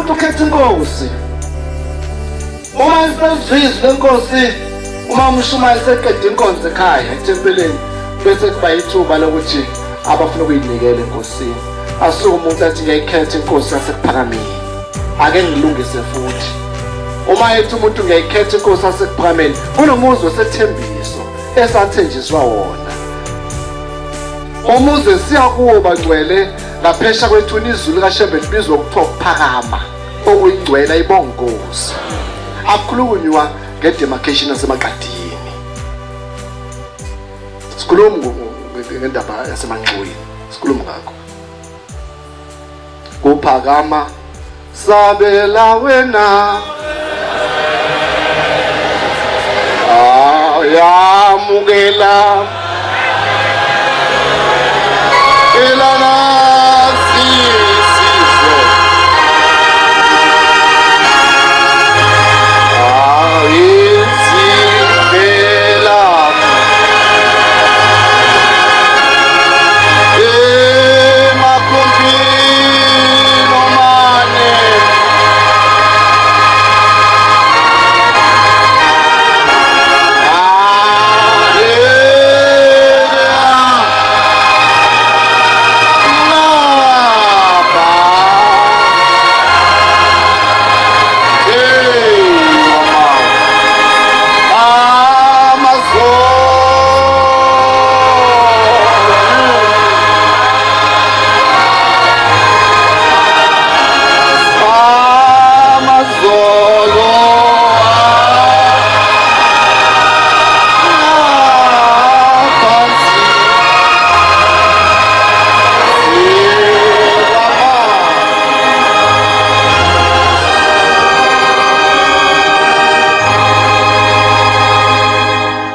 umuntu ukhetha inkosi. Uma isezizwe lenkosi, uma umshumayeli seqeda inkonzo ekhaya etempeleni, bese kuba ithuba lokuthi abafuna ukuyinikela enkosini. Asuke umuntu athi ngiyayikhetha inkosi yasekuphakameni. Ake ngilungise futhi. Uma ethi umuntu ngiyayikhetha inkosi yasekuphakameni, kunomuzi osethembiso esathenjiswa wona. Umuzi siyakuwo bangcwele ngaphesha kwethuna izulu kaShembe libizwa ukuthiwa ukuphakama, okuyingcwela ibongozi. Akukhulunywa ngedemarcation yasemaqadini. Sikhuluma ngendaba yasemanxuweni. Sikhuluma ngakho. Kuphakama sabela wena. Yamukela. Elana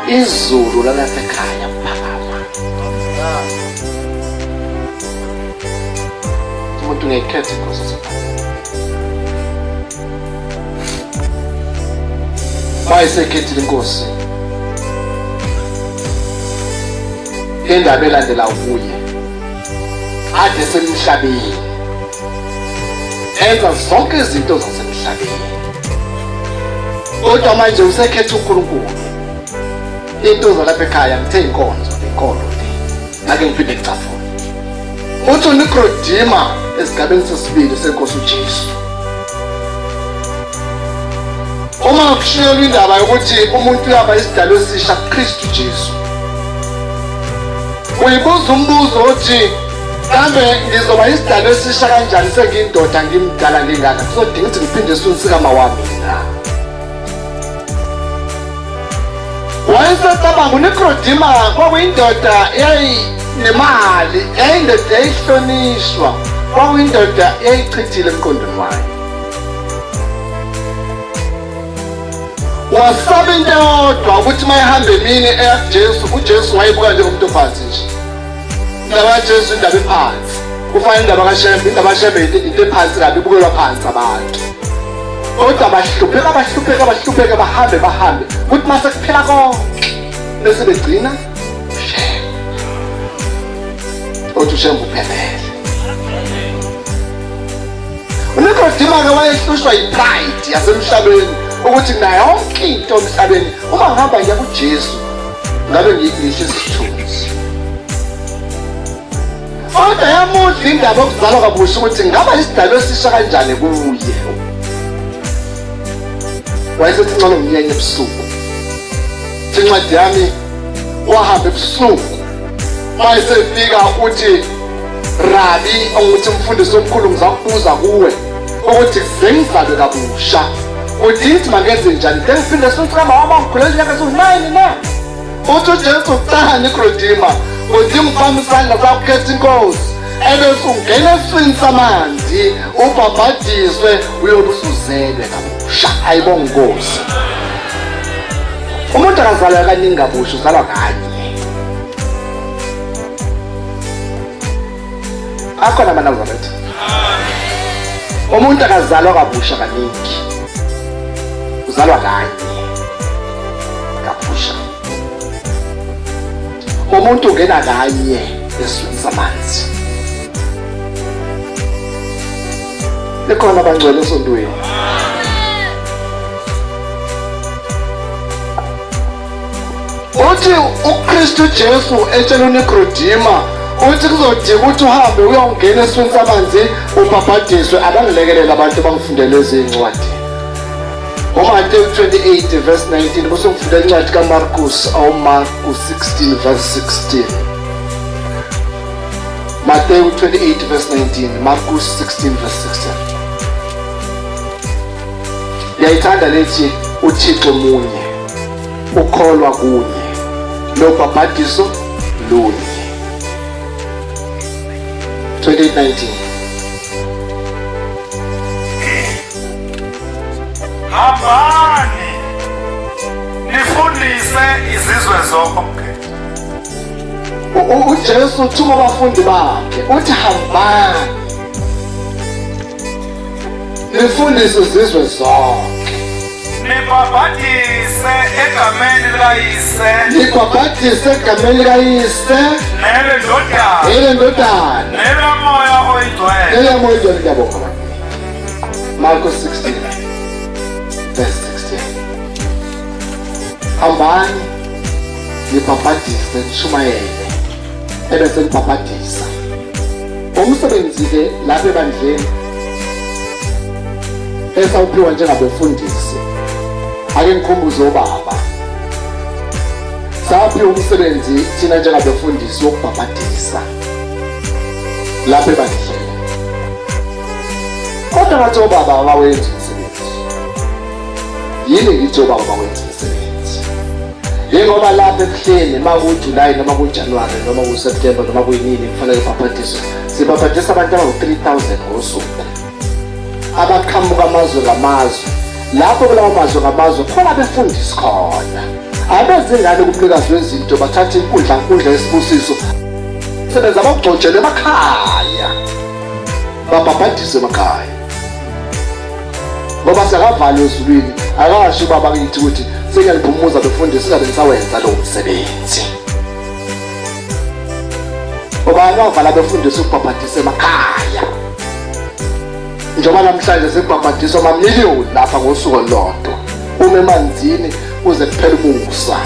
izulu lalapha ekhaya mphakama. Umuntu ngekhetha inkosi yasekuphakameni. Mayisekhethile inkosi, indaba elandela kuye ade semhlabeni, enza zonke izinto zasemhlabeni. Kodwa manje usekhetha uNkulunkulu. Into zalapha ekhaya ngithe inkonzo lenkolo le. Ake ngiphinde ngicafule. Uthi uNikodima esigabeni sesibili senkosi uJesu. Uma kushiyelwa indaba yokuthi umuntu uyaba isidalwa esisha kuKristu Jesu, uyibuza umbuzo othi kambe ngizoba isidalwa esisha kanjani sengiyindoda ngimdala ngingaka? Kuzodinga ukuthi ngiphinde sinsika wami na. Wayesecabanga uNikodima kwakuyindoda eyayinemali, eyindoda eyihlonishwa, kwakuyindoda eyayichithile emqondweni wayo. Wasaba into eyodwa ukuthi mayehamba emini eya kuJesu, uJesu wayebuka njengomuntu ophansi nje. Indaba kaJesu indaba ephansi. Kufana indaba kaShembe, indaba kaShembe into ephansi kabi ibukelwa phansi abantu. Kodwa bahlupheka bahambe ukuthi mase kuphela konke bese begcina uShembe. Othi uShembe uphelele. uNikodima ke wayehlushwa yipride yasemhlabeni ukuthi nayo yonke into emhlabeni uma ngihamba ngiya kuJesu ngabe ngihlisa isithunzi. Kodwa yamudla indaba yokuzalwa kabusha ukuthi ngaba isidalwa esisha kanjani kuye. Wayesethi ngcono ngiyenye ebusuku. Incwadi yami wahamba ebusuku. Mayesefika uthi Rabi, onguthi umfundisi omkhulu ngizakubuza kuwe ukuthi sengizalwe kabusha. Uthi mangenze njani? Ngiphinde sonke wama ngikhulele inyanga esu9 na. Uthi uJesu cha Nikodima, uthi ngifamba isandla sakho ukhetha inkosi. Ebese ungena eswini samanzi, ubhabhadiswe uyobe usuzelwe kabusha. Ayibonga inkosi. Umuntu akazalwa kaningi kabusha uzalwa kanye. Akhona amanazareth. Umuntu akazalwa kabusha kaningi. Uzalwa kanye kabusha. Umuntu ungena kanye eswini samanzi. Likhona abangcwele esontweni. Uthi uKristu Jesu etshela uNikodima uthi kuzodinga ukuthi uhambe uyongena esweni samanzi ubhabhadiswe. Abangilekelela abantu bangifundele izincwadi. Matthew 28 verse 19 bese ngifunda incwadi kaMarkus Markus 16 verse 16. Matthew 28 verse 19, Markus 16 verse 16. Yayithanda lethi uThixo munye, ukholwa kunye, nobhabhadiso lunye. 28:19. Hambani nifundise izizwe zonke. uJesu uthuma abafundi bakhe uthi hambani nifundise izizwe zonke. Nibhabhadise egameni likayise. Nibhabhadise egameni likayise nelendodana nelomoya oyingcwele. Nelomoya oyingcwele. Ngiyabonga. Markus 16 verse 16. Hambani nibhabhadise nishumayele ebese nibhabhadisa. Umsebenzi-ke lapha ebandleni esawuphiwa njengabefundisi, ake ngikhumbuze ubaba, saphiwa umsebenzi thina njengabefundisi wokubhabhadisa lapha ebandleni. Kodwa ngathi obaba abawenzi umsebenzi. Yini ngithi obaba abawenzi umsebenzi? Njengoba lapha ebuhleni makuJulayi noma kuJanuwari noma kuSeptemba noma kuyinini kufanele babhabhadiswe, sibhabhadisa abantu abangu-3,000 ngosuku abaqhamuka amazwe ngamazwe. Lapho kulawo mazwe ngamazwe khona abefundisi khona, abezingane kumnikazi wezinto bathatha inkundla yesibusiso, sebenza bakugcotshele emakhaya, babhabhadise emakhaya. Ngoba sekavala ezulwini, akasho ubaba kithi ukuthi sengiyaliphumuza befundisi ngabe ngisawenza lowo msebenzi. Ngoba akavala befundisi ukubhabhadisa emakhaya. Njengoba namhlanje sekubhabhadiswa amamiliyoni lapha ngosuku olulodwa, uma emanzini kuze kuphele umusa.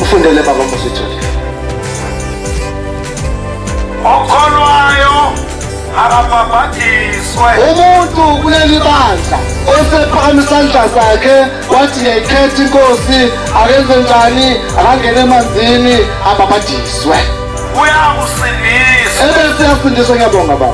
Ufundele baba Mosithole. Okholwayo akabhabhadiswe. Umuntu kuleli bandla osephakama isandla sakhe wathi ngiyayikhetha inkosi, akenze njani, akangene emanzini abhabhadiswe. Uyakusindiswa. Ebese yafundiswa. Ngiyabonga baba.